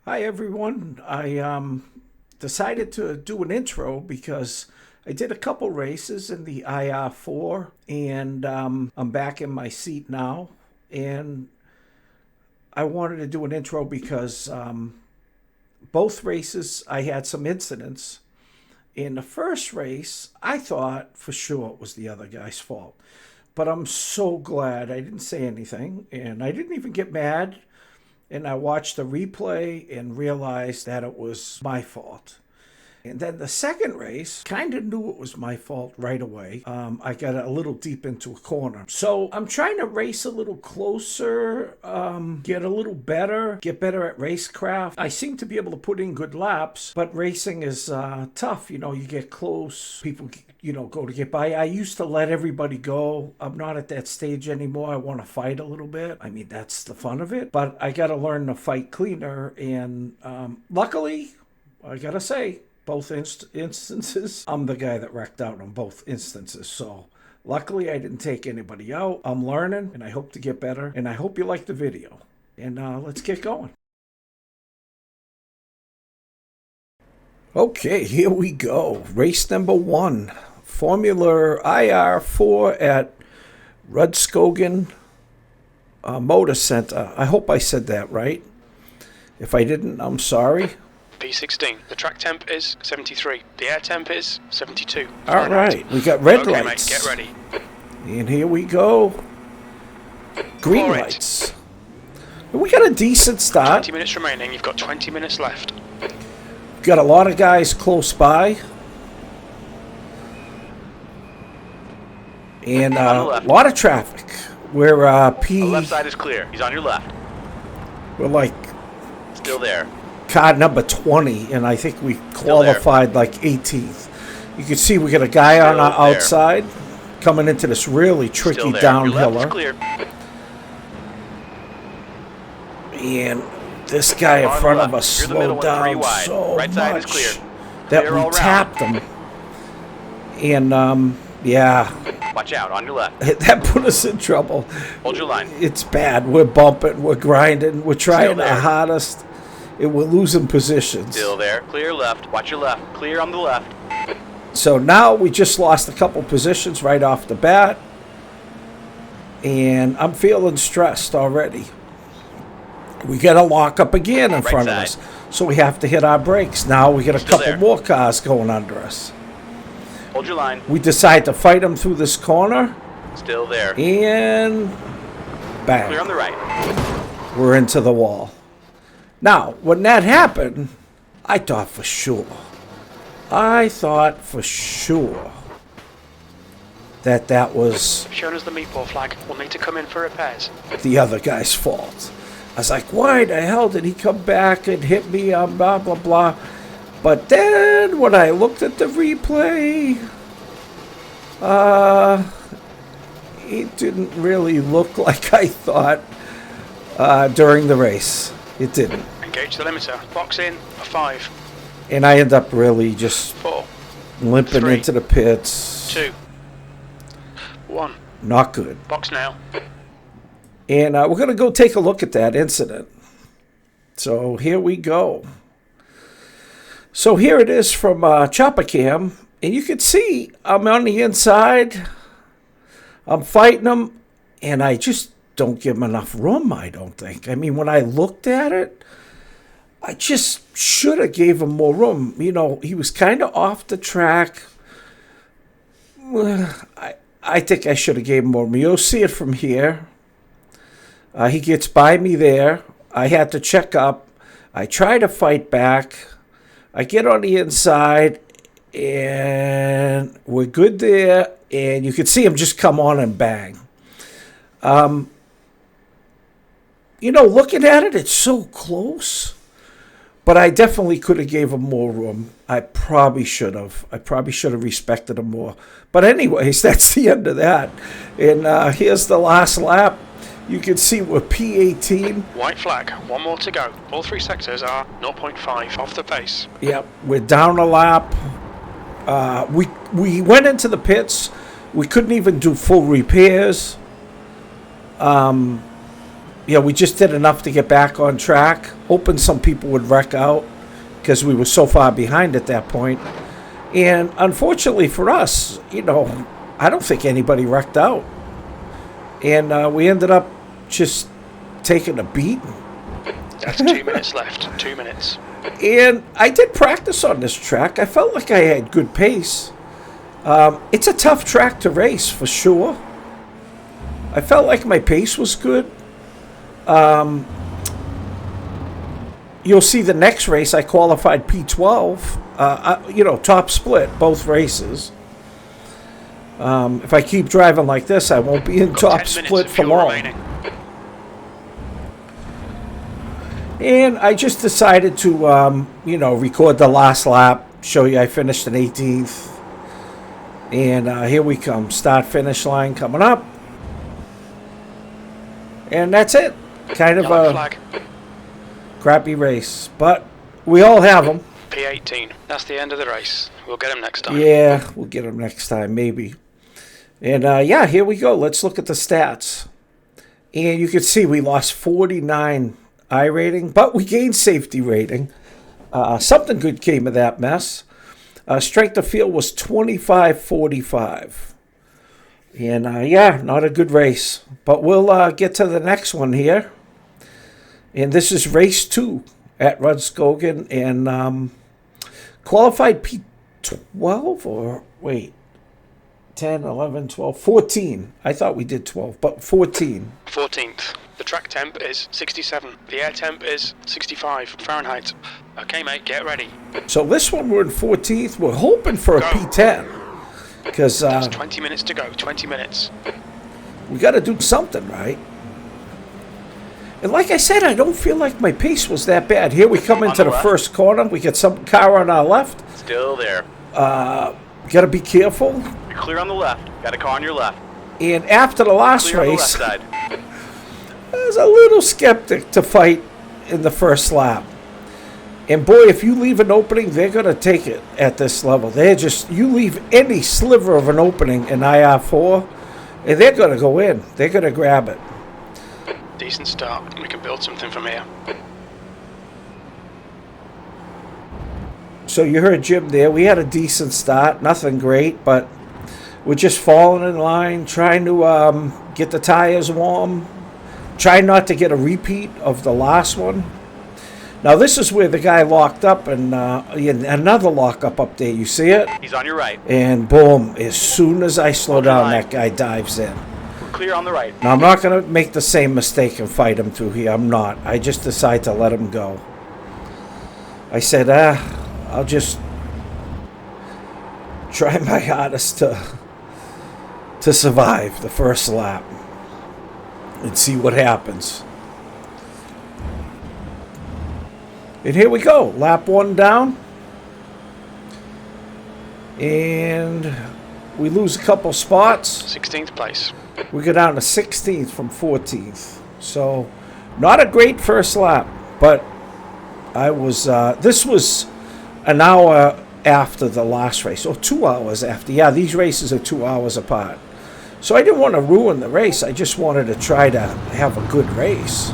Hi everyone. I decided to do an intro because I did a couple races in the IR4 and I'm back in my seat now. And I wanted to do an intro because both races I had some incidents. In the first race, I thought for sure it was the other guy's fault. But I'm so glad I didn't say anything and I didn't even get mad. And I watched the replay and realized that it was my fault. And then the second race, kind of knew it was my fault right away. I got a little deep into a corner. So I'm trying to race a little closer, get a little better, get better at racecraft. I seem to be able to put in good laps, but racing is tough. You know, you get close, people, go to get by. I used to let everybody go. I'm not at that stage anymore. I want to fight a little bit. I mean, that's the fun of it. But I got to learn to fight cleaner. And luckily, I got to say, both instances, I'm the guy that wrecked out on both instances. So luckily I didn't take anybody out. I'm learning and I hope to get better. And I hope you like the video. And let's get going. Okay, here we go. Race number 1. Formula IR4 at Rudskogen Motorsenter. I hope I said that right. If I didn't, I'm sorry. P16. The track temp is 73. The air temp is 72. All right, we got red lights. Mate, get ready. And here we go. Green lights. We got a decent start. 20 minutes remaining. You've got 20 minutes left. Got a lot of guys close by. And a lot of traffic. We're The left side is clear. He's on your left. We're like Still there. car number 20, and I think we qualified like 18th. You can see we got a guy on our outside coming into this really tricky downhill. And this guy in front of us slowed down so much that we tapped him. And yeah. Watch out, on your left. That put us in trouble. Hold your line. It's bad. We're bumping, we're grinding, we're trying our hardest. We're losing positions. Still there. Clear left. Watch your left. Clear on the left. So now we just lost a couple positions right off the bat. And I'm feeling stressed already. We got a lock up again in front of us. So we have to hit our brakes. Now we got a couple more cars going under us. Hold your line. We decide to fight them through this corner. Still there. And bang. Clear on the right. We're into the wall. Now, when that happened, I thought for sure that was Shown us the meatball flag. We'll need to come in for repairs. the other guy's fault. I was like, why the hell did he come back and hit me on blah, blah, blah. But then when I looked at the replay, it didn't really look like I thought during the race. It didn't. Engage the limiter. Box in for 5. And I end up really just 4. limping 3, into the pits. 2. 1. Not good. Box now. And we're going to go take a look at that incident. So here we go. So here it is from Chopper Cam. And you can see I'm on the inside. I'm fighting him. And I just don't give him enough room, I don't think. I mean, when I looked at it, I just should have gave him more room. You know, he was kind of off the track. I think I should have gave him more room. You'll see it from here. He gets by me there. I had to check up. I try to fight back. I get on the inside, and we're good there. And you can see him just come on and bang. Looking at it, it's so close. But I definitely could have gave him more room. I probably should have. Respected him more. But anyways, that's the end of that. And here's the last lap. You can see we're P18. White flag. 1 more to go. All 3 sectors are 0.5 off the pace. Yep, we're down a lap. We went into the pits. We couldn't even do full repairs. yeah, we just did enough to get back on track, hoping some people would wreck out because we were so far behind at that point. And unfortunately for us, I don't think anybody wrecked out. And we ended up just taking a beat. That's 2 minutes left. 2 minutes. And I did practice on this track. I felt like I had good pace. It's a tough track to race for sure. I felt like my pace was good. You'll see the next race I qualified P12. Top split both races. If I keep driving like this, I won't be in top split for long. Remaining. And I just decided to, record the last lap, show you I finished in 18th. And here we come. Start-finish line coming up. And that's it. Kind of Yellow a flag. Crappy race. But we all have them. P18. That's the end of the race. We'll get them next time. Yeah, we'll get them next time, maybe. And, here we go. Let's look at the stats. And you can see we lost 49 I rating, but we gained safety rating. Something good came of that mess. Strength of field was 25.45. And, not a good race. But we'll get to the next one here. And this is race 2 at Rudskogen. And qualified P12 or, wait, 10, 11, 12, 14. I thought we did 12, but 14. 14th. The track temp is 67. The air temp is 65 Fahrenheit. Okay, mate, get ready. So this one we're in 14th. We're hoping for a P10. Because there's 20 minutes to go. 20 minutes. We got to do something, right? And like I said, I don't feel like my pace was that bad. Here we come into the first corner. We get some car on our left. Still there. Got to be careful. You're clear on the left. Got a car on your left. And after the last Clear race, on the left side. I was a little skeptic to fight in the first lap. And boy, if you leave an opening, they're going to take it at this level. You leave any sliver of an opening in IR4, and they're going to go in. They're going to grab it. Decent start. We can build something from here. So you heard Jim there. We had a decent start. Nothing great, but we're just falling in line, trying to get the tires warm. Trying not to get a repeat of the last one. Now this is where the guy locked up, and another lockup up there. You see it? He's on your right. And boom! As soon as I slow down, that guy dives in. We're clear on the right. Now I'm not going to make the same mistake and fight him through here. I'm not. I just decide to let him go. I said, I'll just try my hardest to survive the first lap. And see what happens. And here we go. Lap 1 down. And we lose a couple spots. 16th place. We go down to 16th from 14th. So, not a great first lap. But I was... this was an hour after the last race. Or 2 hours after. Yeah, these races are 2 hours apart. So I didn't want to ruin the race. I just wanted to try to have a good race.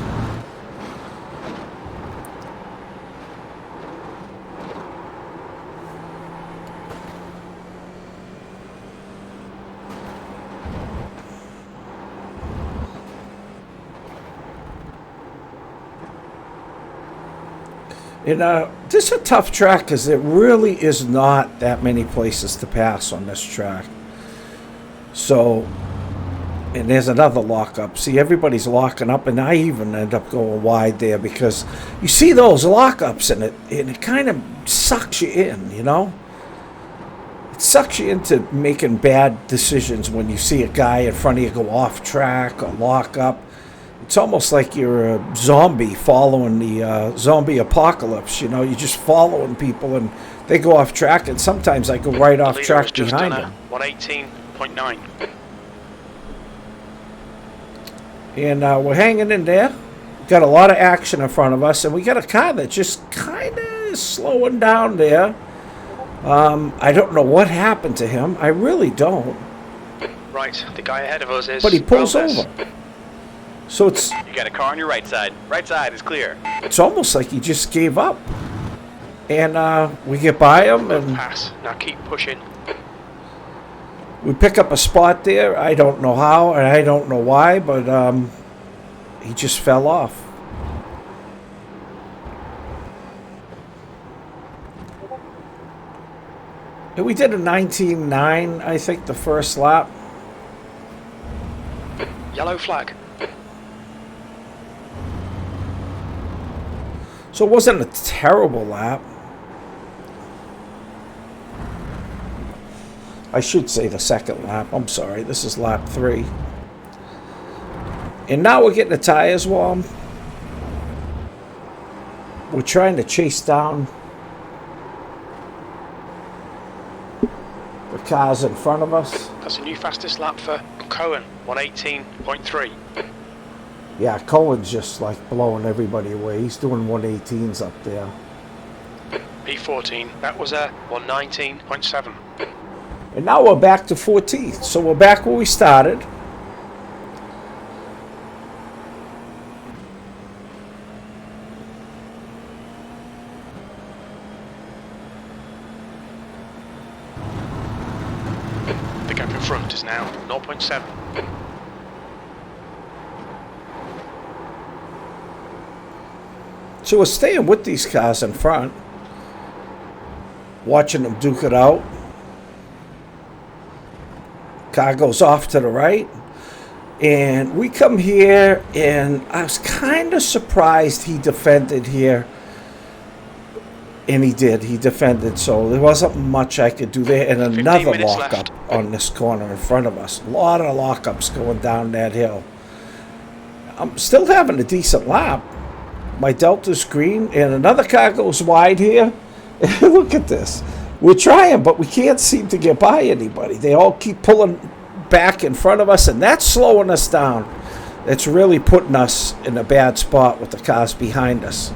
And this is a tough track because there really is not that many places to pass on this track. So, and there's another lockup. See, everybody's locking up, and I even end up going wide there because you see those lockups, and it kind of sucks you in, you know? It sucks you into making bad decisions when you see a guy in front of you go off track or lock up. It's almost like you're a zombie following the zombie apocalypse, you know? You're just following people, and they go off track, and sometimes I go right off track behind them. 118.9. And we're hanging in there. Got a lot of action in front of us, and we got a car that just kind of is slowing down there. I don't know what happened to him. I really don't. Right, the guy ahead of us is... But he pulls over. So it's You got a car on your right side. Right side is clear. it's almost like he just gave up. And we get by him and Pass. Now keep pushing. we pick up a spot there. I don't know how and I don't know why, but he just fell off. And we did a 19.9, I think, the first lap. Yellow flag. So it wasn't a terrible lap. I should say the second lap. I'm sorry. This is lap 3. And now we're getting the tires warm. We're trying to chase down the cars in front of us. That's a new fastest lap for Cohen. 118.3. Yeah, Cohen's just like blowing everybody away. He's doing 118s up there. P14. That was a 119.7. And now we're back to 14th. So we're back where we started. The gap in front is now 0.7. So we're staying with these cars in front, watching them duke it out. Car goes off to the right, and we come here, and I was kind of surprised he defended here, and he did. He defended, so there wasn't much I could do there. And 15 another minutes lockup left. on this corner in front of us. A lot of lockups going down that hill. I'm still having a decent lap. My Delta's green, and another car goes wide here. Look at this. We're trying, but we can't seem to get by anybody. They all keep pulling back in front of us, and that's slowing us down. It's really putting us in a bad spot with the cars behind us.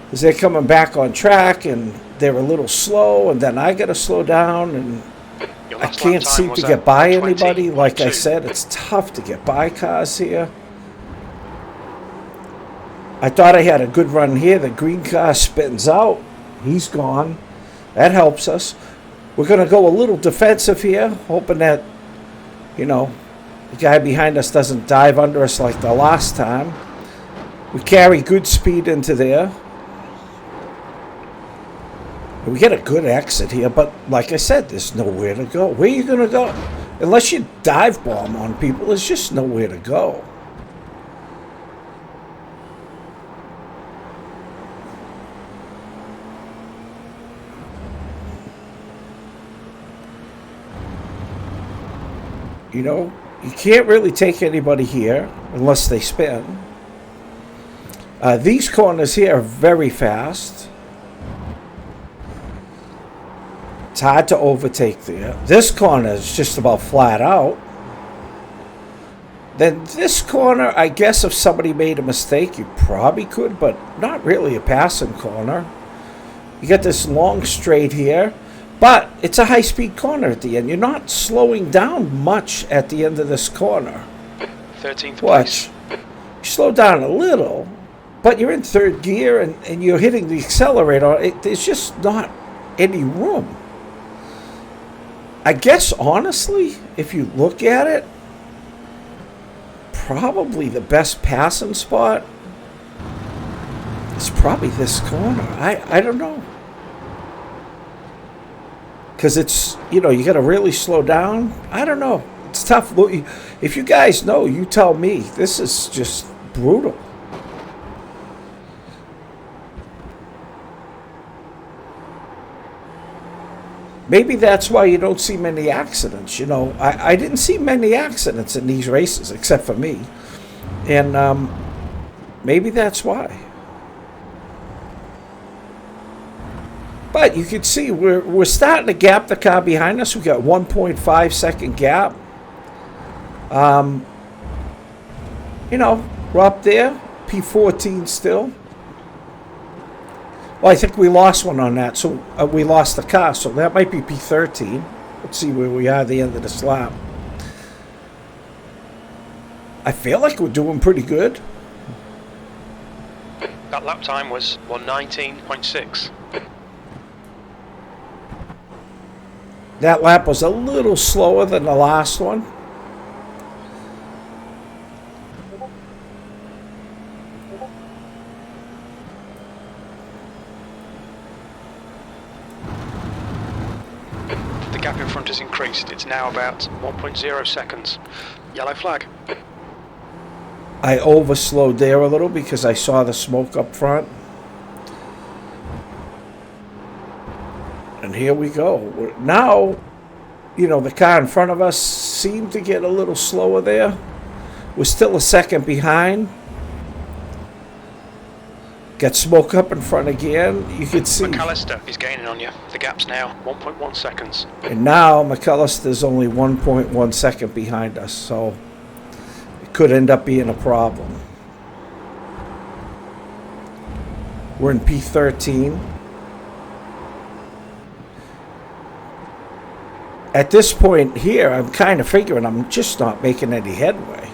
Because they're coming back on track, and they're a little slow, and then I got to slow down, and Your I last lap can't time seem was to a get by anybody. Like I 20.2. said, it's tough to get by cars here. I thought I had a good run here. The green car spins out. He's gone. That helps us. We're going to go a little defensive here, hoping that, the guy behind us doesn't dive under us like the last time. We carry good speed into there. We get a good exit here, but like I said, there's nowhere to go. Where are you going to go? Unless you dive bomb on people, there's just nowhere to go. You can't really take anybody here unless they spin. These corners here are very fast. It's hard to overtake there. This corner is just about flat out. Then this corner, I guess if somebody made a mistake, you probably could, but not really a passing corner. You got this long straight here. But it's a high-speed corner at the end. You're not slowing down much at the end of this corner. 13th place. Watch. You slow down a little, but you're in third gear and you're hitting the accelerator. There's just not any room. I guess, honestly, if you look at it, probably the best passing spot is probably this corner. I don't know. Because it's, you got to really slow down. I don't know. It's tough. Look, if you guys know, you tell me. This is just brutal. Maybe that's why you don't see many accidents. I didn't see many accidents in these races, except for me. And maybe that's why. But you can see we're starting to gap the car behind us. We got 1.5 second gap. We're up there. P14 still. Well, I think we lost one on that. So we lost the car. So that might be P13. Let's see where we are at the end of this lap. I feel like we're doing pretty good. That lap time was 119.6. That lap was a little slower than the last one. The gap in front has increased. It's now about 1.0 seconds. Yellow flag. I overslowed there a little because I saw the smoke up front. And here we go. Now, you know, the car in front of us seemed to get a little slower there. We're still a second behind. Got smoke up in front again. You could see. McAllister is gaining on you. The gap's now 1.1 seconds. And now McAllister's only 1.1 second behind us, so it could end up being a problem. We're in P13. At this point here, I'm kind of figuring I'm just not making any headway.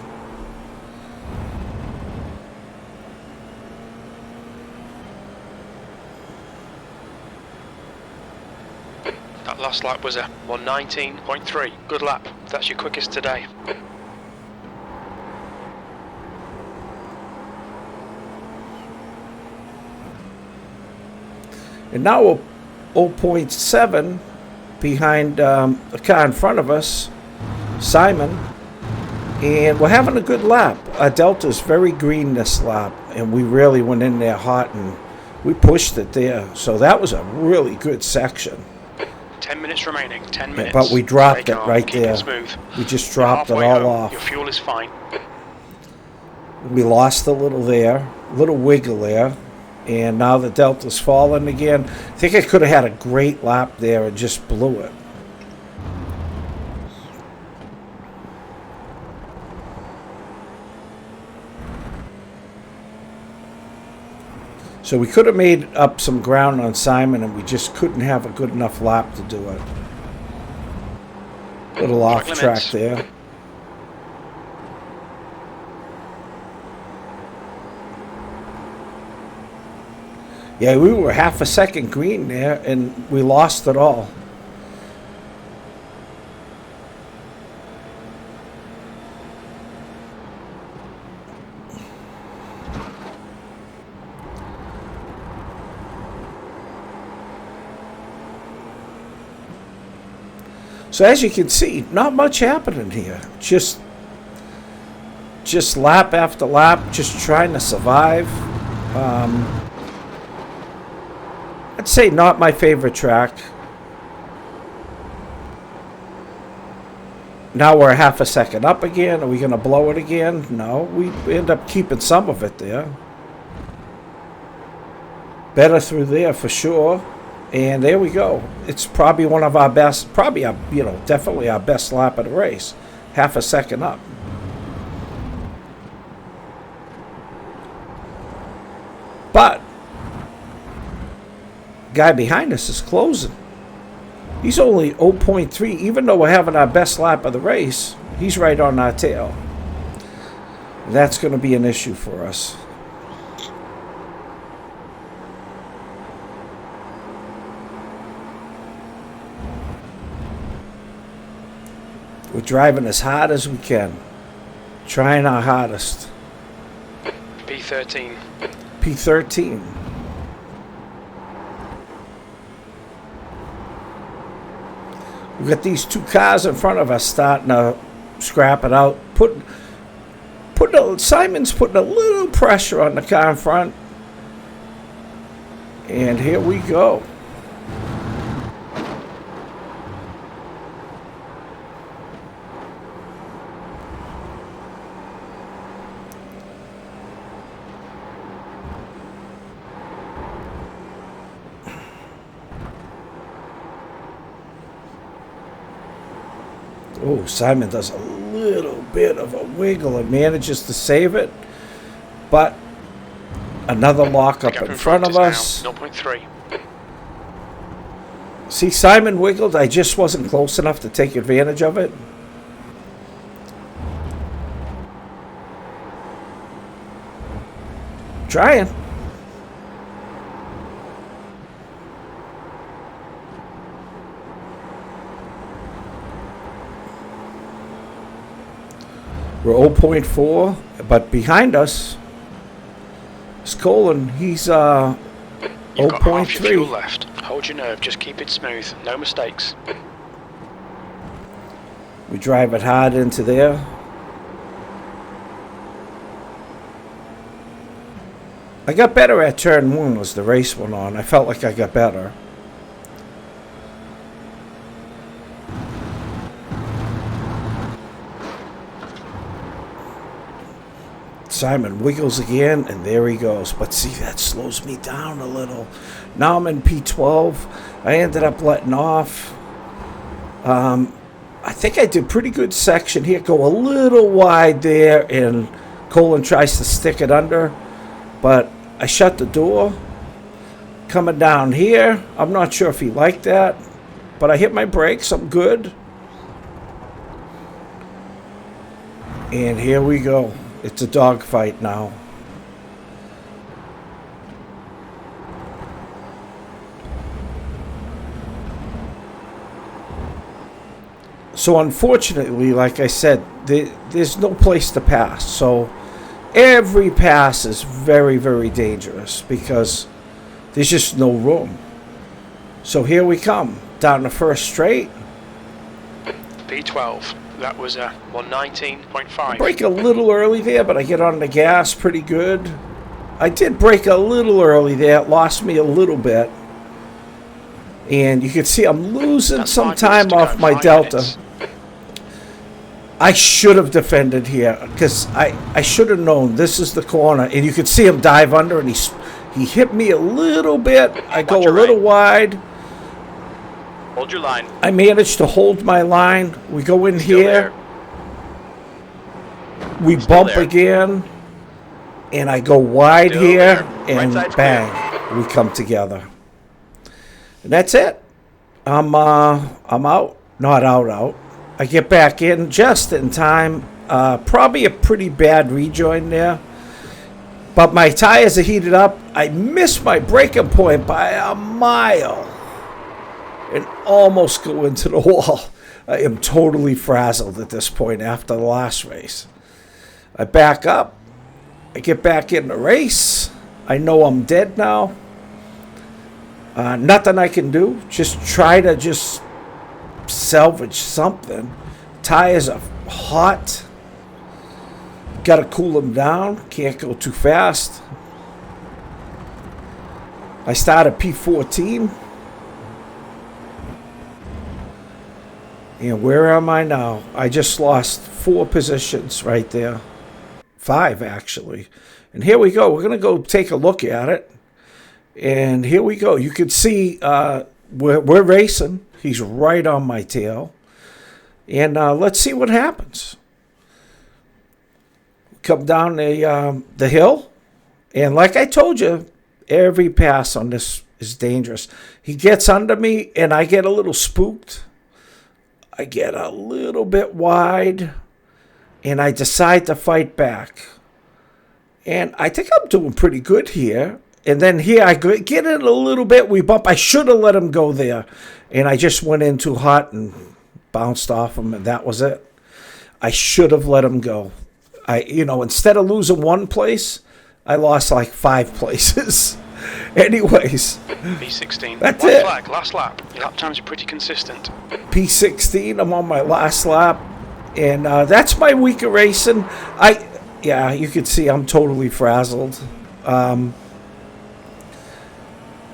That last lap was a 119.3. Good lap. That's your quickest today. And now we're 0.7 behind the car in front of us, Simon, and we're having a good lap. Our Delta's very green this lap, and we really went in there hot and we pushed it there. So that was a really good section. 10 minutes remaining. 10 minutes. But we dropped Stay it calm. right Keep there. It smooth. We just dropped it Halfway all home. off. Your fuel is fine. We lost a little there, a little wiggle there. And now the Delta's falling again. I think I could have had a great lap there and just blew it. So we could have made up some ground on Simon, and we just couldn't have a good enough lap to do it. Little off track there. Yeah, we were half a second green there, and we lost it all. So as you can see, not much happening here. Just lap after lap, just trying to survive. I'd say not my favorite track. Now we're half a second up again. Are we going to blow it again? No, we end up keeping some of it there. Better through there for sure. And there we go. It's probably one of our best, definitely our best lap of the race. Half a second up. But guy behind us is closing. He's only 0.3, even though we're having our best lap of the race, he's right on our tail. That's going to be an issue for us. We're driving as hard as we can, trying our hardest. P13. P13. We've got these two cars in front of us starting to scrap it out. Simon's putting a little pressure on the car in front. And here we go. Oh, Simon does a little bit of a wiggle and manages to save it. But another lock up in front of us. 0.3. See, Simon wiggled. I just wasn't close enough to take advantage of it. Trying. We're 0.4, but behind us is Colin. He's You've got half your fuel 0.3. left. Hold your nerve, just keep it smooth. No mistakes. We drive it hard into there. I got better at turn 1 as the race went on. I felt like I got better. Simon wiggles again, and there he goes. But see, that slows me down a little. Now I'm in P12. I ended up letting off. I think I did pretty good section here. Go a little wide there, and Colin tries to stick it under. But I shut the door. Coming down here, I'm not sure if he liked that. But I hit my brakes. I'm good. And here we go. It's a dogfight now. So unfortunately, like I said, there's no place to pass. So every pass is very, very dangerous because there's just no room. So here we come, down the first straight. P12. That was a 119.5. Brake a little early there, but I get on the gas pretty good. I did brake a little early there. It lost me a little bit. And you can see I'm losing some time off my Delta. I should have defended here because I should have known this is the corner. And you could see him dive under, and he hit me a little bit. I go a little wide. Hold your line. I managed to hold my line. We go in here. We bump again. And I go wide here. And bang. We come together. And that's it. I'm out. Not out. I get back in just in time. Probably a pretty bad rejoin there. But my tires are heated up. I missed my braking point by a mile. And almost go into the wall. I am totally frazzled at this point after the last race. I back up. I get back in the race. I know I'm dead now. Nothing I can do. Just try to salvage something. Tires are hot. Got to cool them down. Can't go too fast. I start at P14. And where am I now? I just lost 4 positions right there. 5, actually. And here we go. We're going to go take a look at it. And here we go. You can see we're racing. He's right on my tail. And let's see what happens. Come down the hill. And like I told you, every pass on this is dangerous. He gets under me, and I get a little spooked. I get a little bit wide, and I decide to fight back. And I think I'm doing pretty good here. And then here I get in a little bit. We bump. I should have let him go there. And I just went in too hot and bounced off him, and that was it. I should have let him go. Instead of losing 1 place, I lost like 5 places. Anyways. P16. That's White it. flag, last lap. Your lap times are pretty consistent. P16, I'm on my last lap. And that's my week of racing. You can see I'm totally frazzled.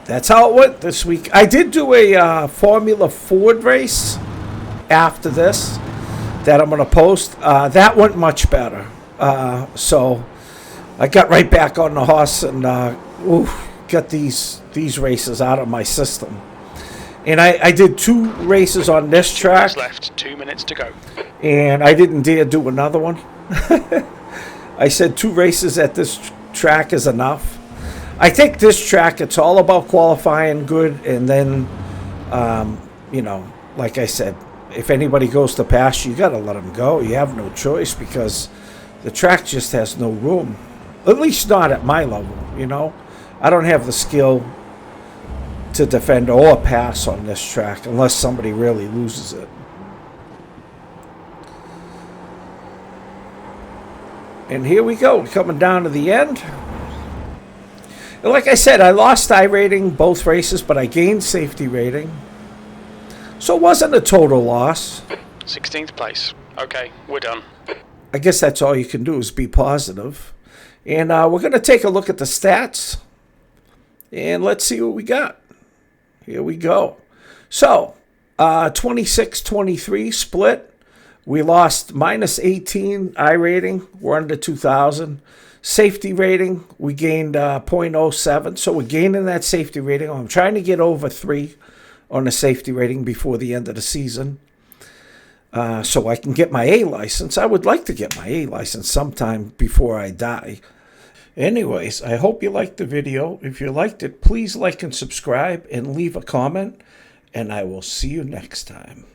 That's how it went this week. I did do a Formula Ford race after this that I'm going to post. That went much better. So I got right back on the horse and got these races out of my system. And I did 2 races on this track. Left, 2 minutes to go. And I didn't dare do another one. I said 2 races at this track is enough. I think this track, it's all about qualifying good. And then, like I said, if anybody goes to pass you, got to let them go. You have no choice because the track just has no room. At least not at my level, you know. I don't have the skill to defend or pass on this track unless somebody really loses it. And here we go, coming down to the end. And like I said, I lost I rating both races, but I gained safety rating. So it wasn't a total loss. 16th place. Okay, we're done. I guess that's all you can do is be positive. And we're going to take a look at the stats. And let's see what we got. Here we go. So, 26-23 split. We lost minus 18 I rating. We're under 2,000. Safety rating, we gained 0.07. So we're gaining that safety rating. I'm trying to get over 3 on the safety rating before the end of the season. So I can get my A license. I would like to get my A license sometime before I die. Anyways, I hope you liked the video. If you liked it, please like and subscribe and leave a comment. And I will see you next time.